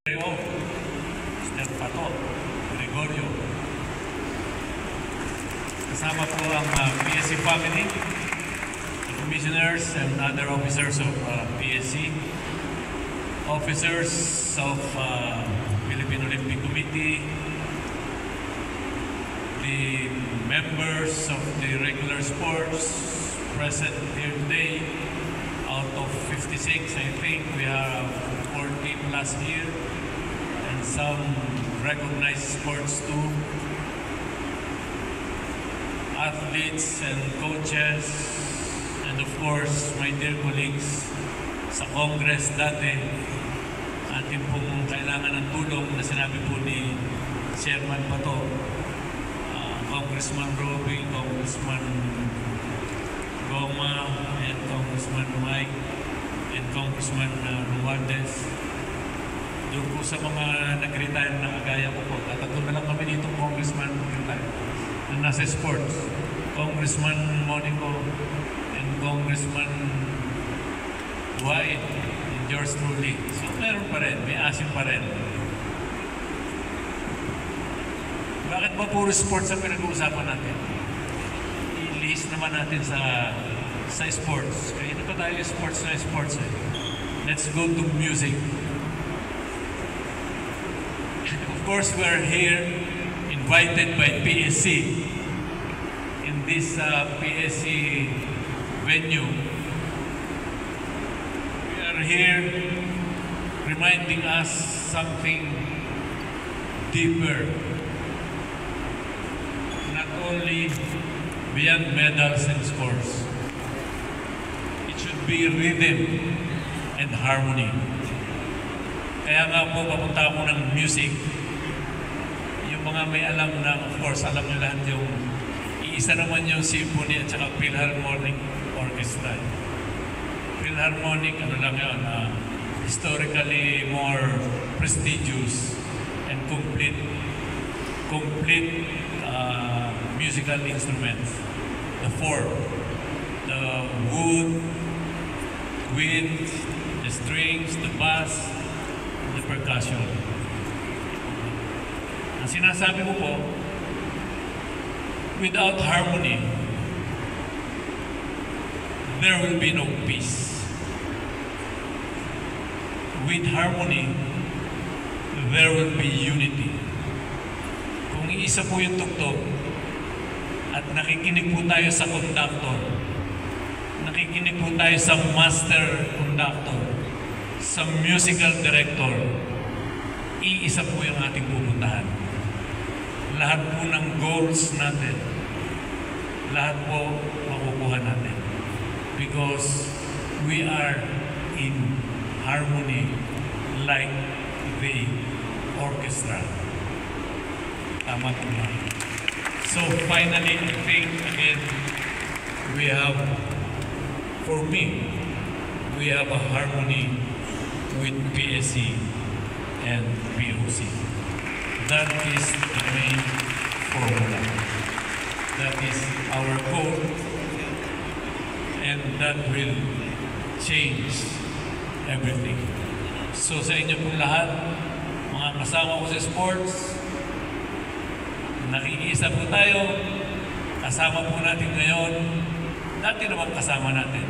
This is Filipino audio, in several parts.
Mr. Pato Gregorio. Kasama po ang PSC family, the commissioners and other officers of PSC, officers of Philippine Olympic Committee, the members of the regular sports present here today. Out of 56, I think we have 14 last year, and some recognized sports too. Athletes and coaches, and of course, my dear colleagues sa Congress dati, atin pong kailangan ng tulong na sinabi po ni Chairman Pato, Congressman Roby, Congressman Goma, and Congressman Mike, and Congressman Ruandes. Doon po sa mga nag-retire na kagaya ko po, tatatlo na lang kami dito, Congressman na nasa sports. Congressman Monico and Congressman White and yours truly. So meron pa rin, may asim pa rin. Bakit ba puro sports ang pinag-uusapan natin? I-list naman natin sa sports. Kaya na pa tayo sports na sports eh. Let's go to music. Of course, we are here invited by PSC in this PSC venue. We are here reminding us something deeper. Not only beyond medals and scores. It should be rhythm and harmony. Kaya nga po, papunta ako ng music. Yung mga may alam na, of course, alam nyo lahat yung iisa naman yung symphony at saka Philharmonic Orchestra. Philharmonic, ano lang yun, historically more prestigious and complete musical instruments. The four, the wood, wind, the strings, the bass, and the percussion. Ang sinasabi ko po, without harmony, there will be no peace. With harmony, there will be unity. Kung iisa po yung tugtog, at nakikinig po tayo sa conductor, nakikinig po tayo sa master conductor, sa musical director, iisa po yung ating pupuntahan. Lahat po ng goals natin, lahat po makukuha natin. Because we are in harmony like the orchestra. Tama po na. So finally, I think again, we have, for me, we have a harmony with PSC and POC. That is the main formula. That is our goal, and that will change everything. So sa inyo po lahat, mga kasama ko sa sports, nakikiisa po tayo, kasama po natin ngayon. Dati naman kasama natin.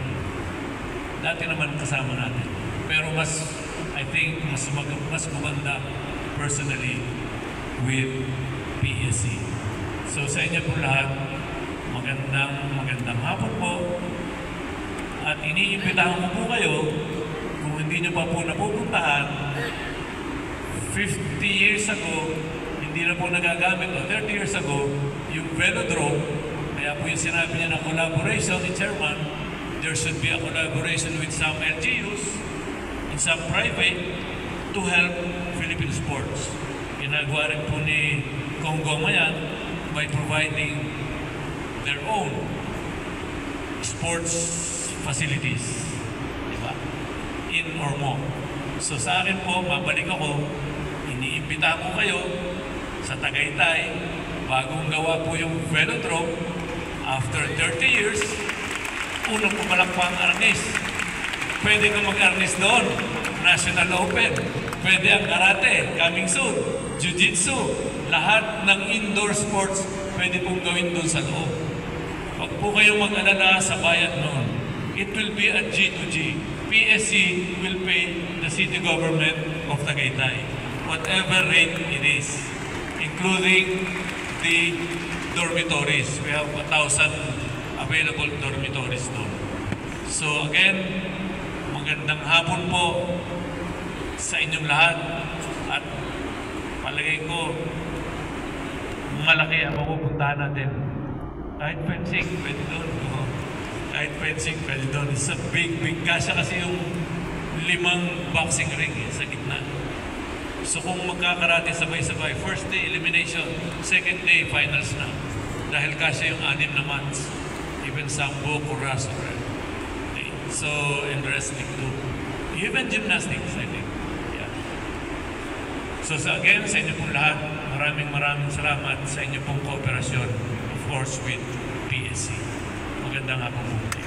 Pero I think, mas maganda personally with PSC. So sa inyo po lahat, magandang hapon po. At iniimbitahan ko po kayo, kung hindi nyo pa po napupuntahan, 50 years ago, hindi na po nagagamit, o 30 years ago, yung velodrome, kaya po yung sinabi niya na collaboration ni Chairman, there should be a collaboration with some LGUs and some private to help Philippine sports. Ginagawa rin po ni Kong Goma yan by providing their own sports facilities, diba? In or more. So sa akin po, mabalik ako, iniimbita ko kayo sa Tagaytay, bagong gawa po yung velodrome. After 30 years, unang pumalak pa ang arnis. Pwede ka mag-arnis doon. National Open. Pwede ang karate, coming soon. Jiu-jitsu, lahat ng indoor sports pwede pong gawin doon sa loob. Huwag po kayong mag-alala sa bayad noon. It will be a G2G. PSC will pay the city government of Tagaytay, whatever rate it is, including the dormitories. We have 1,000 available dormitories doon. So again, magandang hapon po sa inyong lahat at palagay ko malaki ang mapupuntahan natin. Kahit fencing, pwede doon. Kahit fencing, pwede doon. It's a big kasya kasi yung 5 boxing ring sa gitna. So kung magkakarate sabay-sabay, first day elimination, second day finals na. Dahil kasya yung 6 na months. Even sambo, kuras, so in wrestling too. Even gymnastics, I think. Yeah. So again, sa inyo pong lahat, maraming salamat sa inyo pong kooperasyon, of course, with PSC. Magandang hapon po.